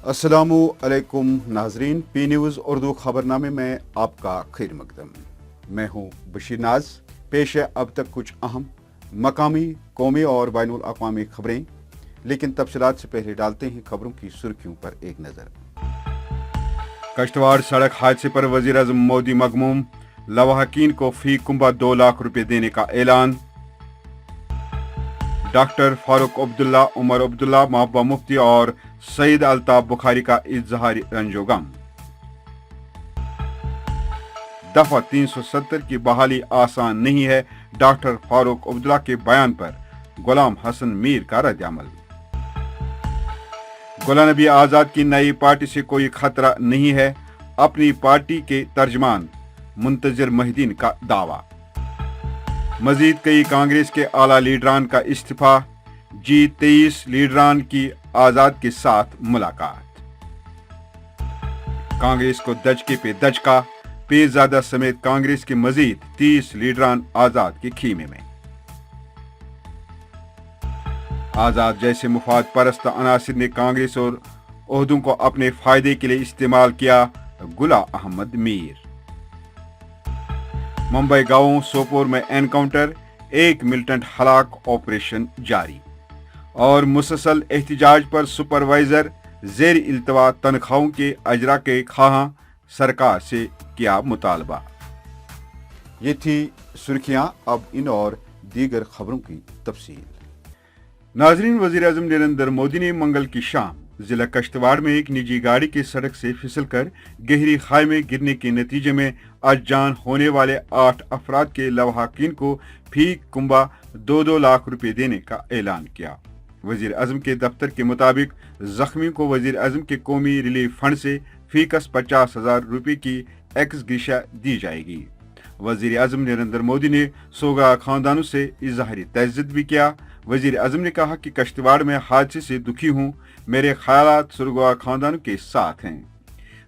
अस्सलामु अलैकुम नाजरीन, पी न्यूज़ उर्दू खबरनामे में आपका खैर मकदम। मैं हूँ बशीर नाज। पेश है अब तक कुछ अहम मकामी, कौमी और बैनुल अक़वामी खबरें, लेकिन तफसीलात से पहले डालते हैं खबरों की सुर्खियों पर एक नज़र। कश्तवाड़ सड़क हादसे पर वज़ीर आज़म मोदी मगमूम, लवाहकीन को फी कुंबा 2 लाख रुपए देने का ऐलान। डॉक्टर फारूक अब्दुल्ला, उमर अब्दुल्ला, महबूबा मुफ्ती और सईद अल्ताफ बुखारी का इजहारी रंजो गम। दफा 370 की बहाली आसान नहीं है, डॉक्टर फारूक अब्दुल्ला के बयान पर गुलाम हसन मीर का रद्द-ए-अमल। गुलाम नबी आजाद की नई पार्टी से कोई खतरा नहीं है, अपनी पार्टी के तर्जमान मुंतजिर महिदीन का दावा। मजीद कई कांग्रेस के आला लीडरान का इस्तीफा, G23 लीडरान की आजाद के साथ मुलाकात। कांग्रेस को दचके पे दचका, पीरजादा समेत कांग्रेस के मजीद 30 लीडरान आजाद के खीमे में। आजाद जैसे मुफाद परस्त अनासिर ने कांग्रेस और ओहदों को अपने फायदे के लिए इस्तेमाल किया, गुला अहमद मीर। मुंबई गांवों सोपोर में एनकाउंटर, 1 मिलिटेंट हलाक, ऑपरेशन जारी। और मुसलसल एहतिजाज पर सुपरवाइजर जेर इल्तवा तनख्वाहों के अजरा के खां सरकार से किया मुतालबा। ये थी सुर्खियां, अब इन और दीगर खबरों की तफसील। नाजरीन, वजीर आजम नरेंद्र मोदी ने मंगल की शाम जिला कश्तवाड़ में एक निजी गाड़ी की सड़क से फिसलकर गहरी खाई में गिरने के नतीजे में आज जान होने वाले 8 अफराद के लवाहकीन को फी कुंबा 2-2 लाख रुपए देने का ऐलान किया। वजीर आजम के दफ्तर के मुताबिक जख्मी को वजीर आजम के कौमी रिलीफ फंड से फीकस 50,000 रुपए की एक्स ग्रेशिया दी जाएगी। वजीर आजम नरेंद्र मोदी ने सोगा खानदानों से इजहारी तअज़्ज़ुर भी किया। वजीर आजम ने कहा कि कश्तवाड़ में हादसे से दुखी हूँ, मेरे ख्यालात सुरगवा खानदानों के साथ हैं।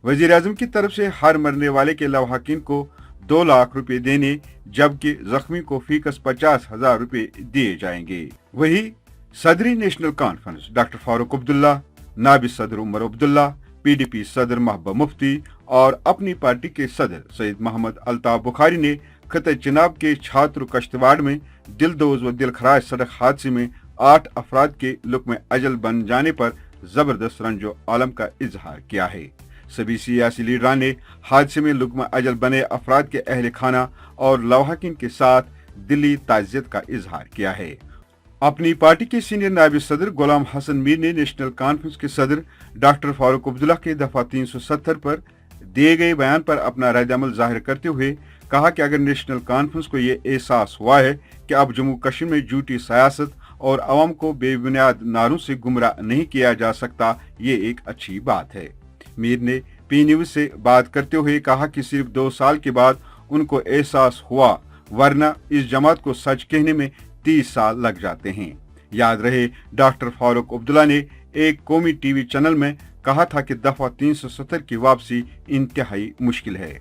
वजीर आजम की तरफ से हर मरने वाले के लवाहकीन को 2 लाख रुपए देने, जबकि जख्मी को फीकस 50,000 रुपए दिए जाएंगे। वही सदरी national conference doctor Farooq Abdullah, नायब सदर उमर अब्दुल्ला, PDP सदर महबूबा मुफ्ती और अपनी पार्टी के सदर सईद मोहम्मद अल्ताफ बुखारी ने खिते चिनाब के छात्र कश्तवाड़ में दिलदोज व दिलखराज सड़क हादसे में 8 अफराद के लुक्म अजल बन जाने पर जबरदस्त रंजो आलम का इजहार किया है। सभी सियासी लीडरान ने हादसे में लुक्म अजल बने अफराद के अहल खाना और लवाहकीन के साथ दिली ताज़ियत का इजहार किया है। अपनी पार्टी के सीनियर नायब सदर गुलाम हसन मीर ने नेशनल कॉन्फ्रेंस के सदर डॉक्टर फारूक अब्दुल्ला के दफा 370 पर दिए गए बयान पर अपना रद्द-ए-अमल जाहिर करते हुए कहा कि अगर नेशनल कॉन्फ्रेंस को ये एहसास हुआ है कि अब जम्मू कश्मीर में झूठी सियासत और अवाम को बेबुनियाद नारों से गुमराह नहीं किया जा सकता, ये एक अच्छी बात है। मीर ने पी न्यूज से बात करते हुए कहा कि सिर्फ 2 साल के बाद उनको एहसास हुआ, वरना इस जमात को सच कहने में 30 साल लग जाते हैं। याद रहे, डॉक्टर फारूक अब्दुल्ला ने एक कौमी टीवी चैनल में कहा था कि दफा 370 की वापसी इंतहाई मुश्किल है।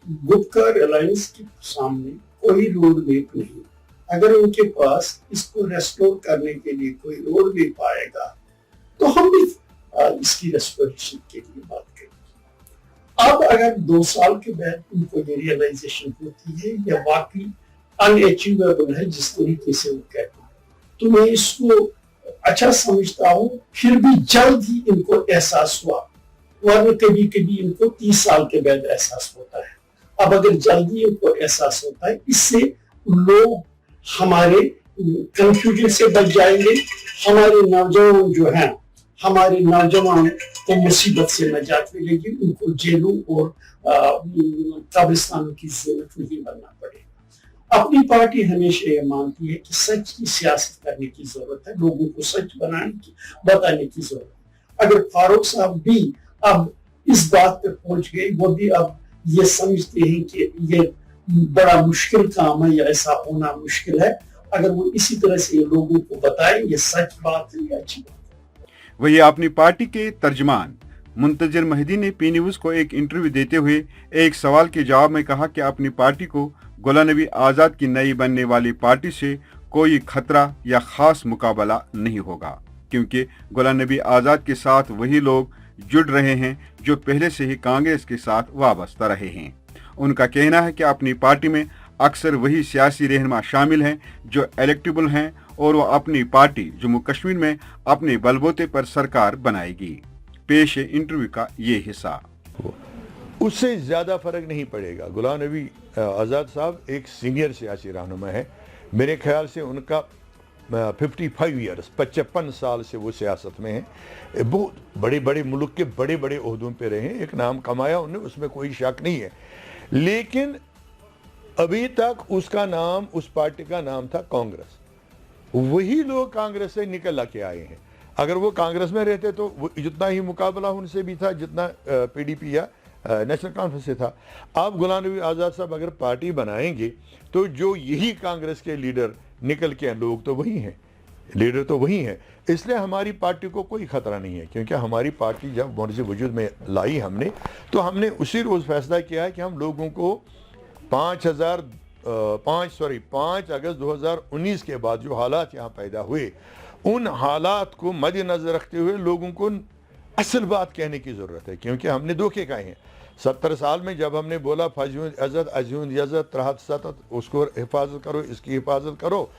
गुपकार अलायंस के सामने कोई रोड मैप नहीं। अगर उनके पास इसको रेस्टोर करने के लिए कोई रोड मैप आएगा तो हम भी इसकी रेस्टोरेशन के लिए बात करेंगे। अब अगर 2 साल के बाद उनको ये रियलाइजेशन होती है या वाकई अनअचीवेबल है जिस तरीके से वो कहते हैं, तो मैं इसको अच्छा समझता हूँ। फिर भी जल्द ही इनको एहसास हुआ, वरना कभी कभी इनको 30 साल के बाद एहसास होता है। अब अगर जल्दी इनको एहसास होता है, इससे लोग हमारे कंफ्यूजन से बच जाएंगे। हमारे नौजवान जो हैं, हमारे नौजवान को मुसीबत से नजात मिलेगी, उनको जेलों और कब्रिस्तानों की ज़रूरत नहीं बनना पड़ेगा। अपनी पार्टी हमेशा ये मानती है कि सच की सियासत करने की जरूरत है, लोगों को सच बताने की जरूरत है। अगर फारूक साहब भी अब इस बात पर पहुंच गए, वो भी अब ये समझते हैं कि ये बड़ा मुश्किल काम है या ऐसा होना मुश्किल है, अगर वो इसी तरह से लोगों को बताएं ये सच बात है या अच्छी बात है। वही अपनी पार्टी के तर्जमान मुंतजिर महिदीन ने पी न्यूज को एक इंटरव्यू देते हुए एक सवाल के जवाब में कहा कि अपनी पार्टी को गुलाम नबी आजाद की नई बनने वाली पार्टी से कोई खतरा या खास मुकाबला नहीं होगा, क्योंकि गुलाम नबी आजाद के साथ वही लोग जुड़ रहे हैं जो पहले से ही कांग्रेस के साथ वाबस्ता रहे हैं। उनका कहना है कि अपनी पार्टी में अक्सर वही सियासी रहनुमा शामिल हैं जो इलेक्टेबल हैं और वो अपनी पार्टी जम्मू कश्मीर में अपने बलबूते पर सरकार बनाएगी। पेश है इंटरव्यू का ये हिस्सा। उससे ज़्यादा फर्क नहीं पड़ेगा। गुलाम नबी आज़ाद साहब एक सीनियर सियासी रहनुमा है। मेरे ख्याल से उनका 55 ईयर्स 55 साल से वो सियासत में हैं। बहुत बड़े बड़े मुल्क के बड़े बड़े ओहदों पे रहे हैं, एक नाम कमाया उन्होंने, उसमें कोई शक नहीं है। लेकिन अभी तक उसका नाम, उस पार्टी का नाम था कांग्रेस। वही लोग कांग्रेस से निकल के आए हैं। अगर वो कांग्रेस में रहते तो वो जितना ही मुकाबला उनसे भी था जितना पीडीपी या नेशनल कॉन्फ्रेंस से था। अब गुलाम नबी आज़ाद साहब अगर पार्टी बनाएंगे तो जो यही कांग्रेस के लीडर निकल के हैं, लोग तो वही हैं, लीडर तो वही हैं। इसलिए हमारी पार्टी को कोई ख़तरा नहीं है, क्योंकि हमारी पार्टी जब मर्ज़ वजूद में लाई हमने, तो हमने उसी रोज़ फैसला किया है कि हम लोगों को 5 अगस्त 2019 के बाद जो हालात यहाँ पैदा हुए, उन हालात को मद्देनज़र रखते हुए लोगों को असल बात कहने की ज़रूरत है, क्योंकि हमने धोखे खाए हैं। 70 साल में जब हमने बोला फजून इज़्ज़त रहत सतत, उसको हिफाजत करो, इसकी हिफाजत करो,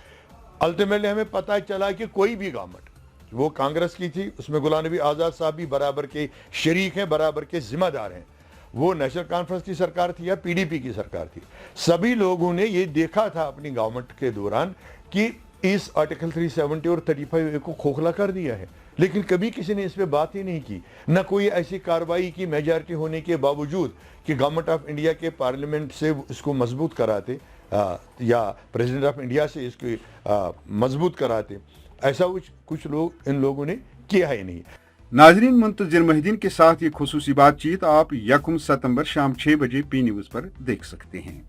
अल्टीमेटली हमें पता चला कि कोई भी गवर्नमेंट, वो कांग्रेस की थी, उसमें गुलाम नबी आज़ाद साहब भी बराबर के शरीक हैं, बराबर के ज़िम्मेदार हैं। वो नेशनल कॉन्फ्रेंस की सरकार थी या पीडीपी की सरकार थी, सभी लोगों ने ये देखा था अपनी गवर्नमेंट के दौरान कि इस आर्टिकल 370 और 35A को खोखला कर दिया है। लेकिन कभी किसी ने इस पर बात ही नहीं की, न कोई ऐसी कार्रवाई की मेजॉरिटी होने के बावजूद कि गवर्नमेंट ऑफ इंडिया के पार्लियामेंट से इसको मजबूत कराते या प्रेसिडेंट ऑफ इंडिया से इसको मजबूत कराते। ऐसा कुछ लोग, इन लोगों ने किया ही नहीं। नाजरीन, मुंतज़िर महिदीन के साथ ये खुसूसी बातचीत आप 1 सितंबर शाम 6 बजे पी न्यूज पर देख सकते हैं।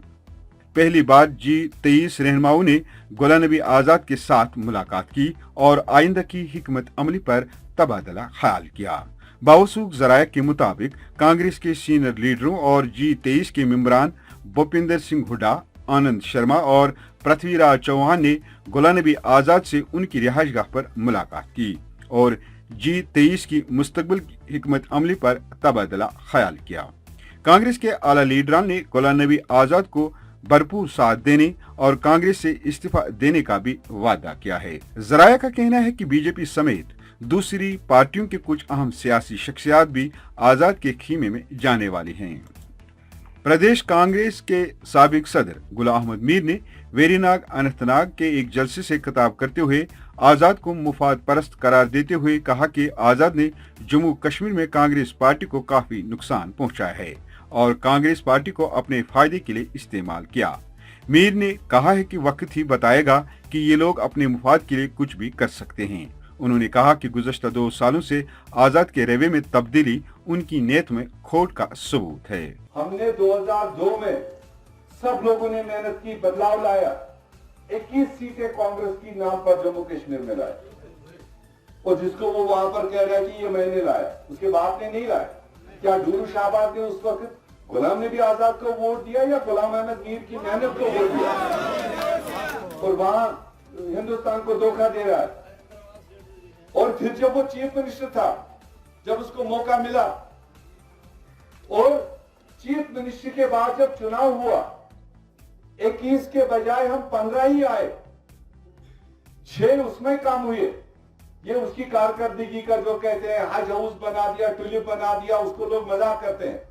पहली बार G23 रहनुमाओं ने गुलाम नबी आज़ाद के साथ मुलाकात की और आइंदा की हिकमत अमली पर तबादला ख्याल किया। बावसूख ज़राए के मुताबिक कांग्रेस के सीनियर लीडरों और G23 के मेंबरान भूपिंदर सिंह हुड्डा, आनंद शर्मा और पृथ्वीराज चौहान ने गुलाम नबी आज़ाद से उनकी रिहाइशगाह पर मुलाकात की और G23 की मुस्तकबिल हिकमत अमली पर तबादला ख्याल किया। कांग्रेस के आला लीडरान ने गुलाम नबी आज़ाद को भरपूर साथ देने और कांग्रेस से इस्तीफा देने का भी वादा किया है। ज़राया का कहना है कि बीजेपी समेत दूसरी पार्टियों के कुछ अहम सियासी शख्सियात भी आज़ाद के खीमे में जाने वाली हैं। प्रदेश कांग्रेस के साबिक सदर गुलाम अहमद मीर ने वेरीनाग अनंतनाग के एक जलसे से खिताब करते हुए आज़ाद को मुफाद परस्त करार देते हुए कहा कि आज़ाद ने जम्मू कश्मीर में कांग्रेस पार्टी को काफी नुकसान पहुंचाया है और कांग्रेस पार्टी को अपने फायदे के लिए इस्तेमाल किया। मीर ने कहा है कि वक्त ही बताएगा कि ये लोग अपने मुफाद के लिए कुछ भी कर सकते हैं। उन्होंने कहा कि गुज़श्ता 2 सालों से आज़ाद के रवैये में तब्दीली उनकी नीयत में खोट का सबूत है। हमने 2002 में सब लोगों ने मेहनत की, बदलाव लाया, 21 सीटें कांग्रेस की नाम पर जम्मू कश्मीर में लाए, और जिसको वो वहां पर कह रहा है कि ये मैंने लाया, उसके बाप ने नहीं लाया। क्या डूरू शाहबाद ने उस वक्त गुलाम नबी आज़ाद को वोट दिया या गुलाम अहमद मीर की मेहनत को वोट दिया? और वहां हिंदुस्तान को धोखा दे रहा है। और फिर जब वो चीफ मिनिस्टर था, जब उसको मौका मिला और चीफ मिनिस्टर के बाद जब चुनाव हुआ, 21 के बजाय हम 15 ही आए, 6 उसमें कम हुए। ये उसकी कारकर्दगी का जो कहते हैं हज हाउस बना दिया, टुलिप बना दिया, उसको लोग मजाक करते हैं,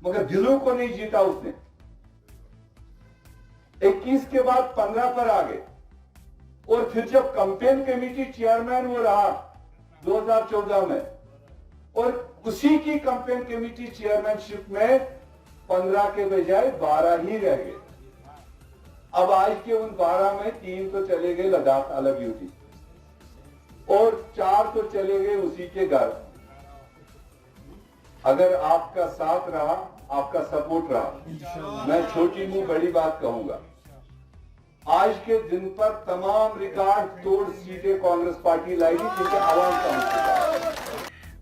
मगर दिलों को नहीं जीता उसने। 21 के बाद 15 पर आ गए और फिर जब कैंपेन कमेटी चेयरमैन वो रहा 2014 में, और उसी की कैंपेन कमेटी चेयरमैनशिप में 15 के बजाय 12 ही रह गए। अब आज के उन 12 में 3 तो चले गए लद्दाख अलग ड्यूटी और 4 तो चले गए उसी के घर। अगर आपका साथ रहा, आपका सपोर्ट रहा, मैं छोटी मुंह बड़ी बात कहूंगा, आज के दिन पर तमाम रिकॉर्ड तोड़ सीटें कांग्रेस पार्टी लाएगी, क्योंकि आवाम का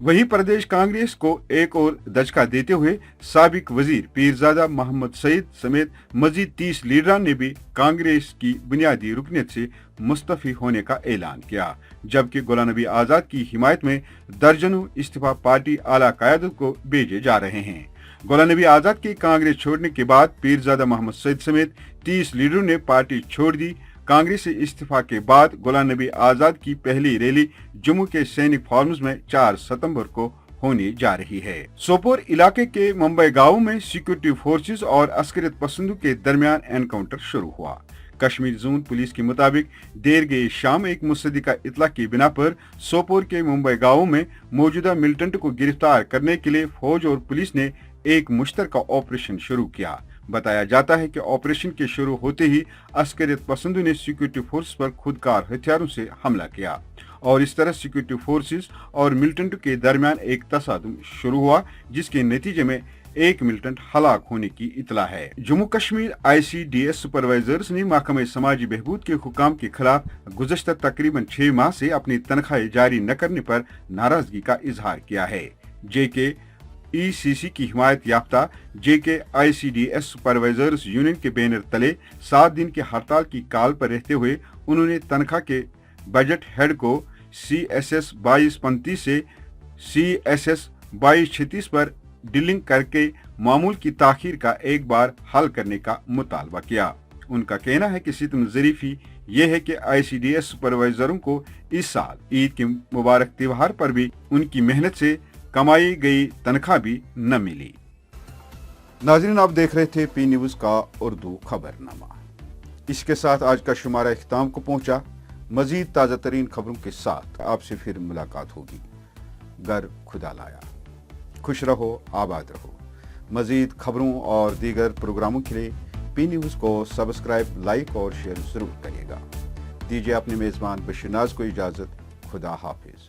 वहीं प्रदेश कांग्रेस को एक और दचका देते हुए साबिक वजीर पीरजादा मोहम्मद सईद समेत मजीद 30 लीडरान ने भी कांग्रेस की बुनियादी रुकनीत से मुस्तफी होने का ऐलान किया, जबकि गुलाम नबी आजाद की हिमायत में दर्जनों इस्तीफा पार्टी आला क़यादत को भेजे जा रहे हैं। गुलाम नबी आजाद के कांग्रेस छोड़ने के बाद पीरजादा मोहम्मद सईद समेत 30 लीडरों ने पार्टी छोड़ दी। कांग्रेस से इस्तीफा के बाद गुलाम नबी आजाद की पहली रैली जम्मू के सैनिक फार्म्स में 4 सितंबर को होने जा रही है। सोपोर इलाके के मुंबई गांव में सिक्योरिटी फोर्सेस और अस्करियत पसंदों के दरमियान एनकाउंटर शुरू हुआ। कश्मीर जोन पुलिस के मुताबिक देर गई शाम एक मुसद्दिका इतला की बिना पर सोपोर के मुंबई गांव में मौजूदा मिलिटेंट को गिरफ्तार करने के लिए फौज और पुलिस ने एक मुश्तरका ऑपरेशन शुरू किया। बताया जाता है कि ऑपरेशन के शुरू होते ही अस्करियत पसंदों ने सिक्योरिटी फोर्स पर खुदकार हथियारों से हमला किया और इस तरह सिक्योरिटी फोर्सेस और मिलिटेंट के दरमियान एक तसादुम शुरू हुआ, जिसके नतीजे में एक मिलिटेंट हलाक होने की इतला है। जम्मू कश्मीर ICDS सुपरवाइजर्स ने महकमा समाजी बहबूद के हुकाम के खिलाफ गुज़श्ता तकरीबन 6 माह से अपनी तनख्वाहें जारी न करने पर नाराजगी का इजहार किया है। JKECC की हिमायत याफ्ता JKICDS सुपरवाइजर्स यूनियन के बैनर तले 7 दिन के हड़ताल की काल पर रहते हुए उन्होंने तनख्वाह के बजट हेड को CSS 2235 से CSS 2236 पर डीलिंग करके मामूल की ताखीर का एक बार हल करने का मुतालबा किया। उनका कहना है कि सितम ज़रीफ़ी ये है कि ICDS सुपरवाइजरों को इस साल ईद के मुबारक त्योहार पर भी उनकी मेहनत से कमाई गई तनख्वाह भी न मिली। नाज़रीन, आप देख रहे थे P न्यूज़ का उर्दू खबरनामा। इसके साथ आज का शुमारा इख्तिताम को पहुंचा। मजीद ताज़ा तरीन खबरों के साथ आपसे फिर मुलाकात होगी। गर खुदा लाया। खुश रहो, आबाद रहो। मजीद खबरों और दीगर प्रोग्रामों के लिए P न्यूज़ को सब्सक्राइब, लाइक और शेयर जरूर करिएगा। दीजिए अपने मेज़बान बशीर नाज को इजाज़त। खुदा हाफिज।